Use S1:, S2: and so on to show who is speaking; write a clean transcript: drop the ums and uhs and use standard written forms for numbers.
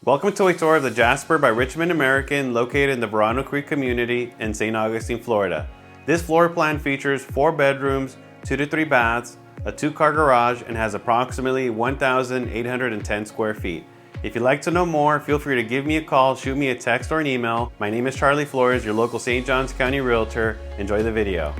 S1: Welcome to a tour of the Jasper by Richmond American located in the Verano Creek community in St. Augustine, Florida. This floor plan features 4 bedrooms, 2 to 3 baths, a 2-car garage, and has approximately 1,810 square feet. If you'd like to know more, feel free to give me a call, shoot me a text or an email. My name is Charlie Flores, your local St. Johns County Realtor. Enjoy the video.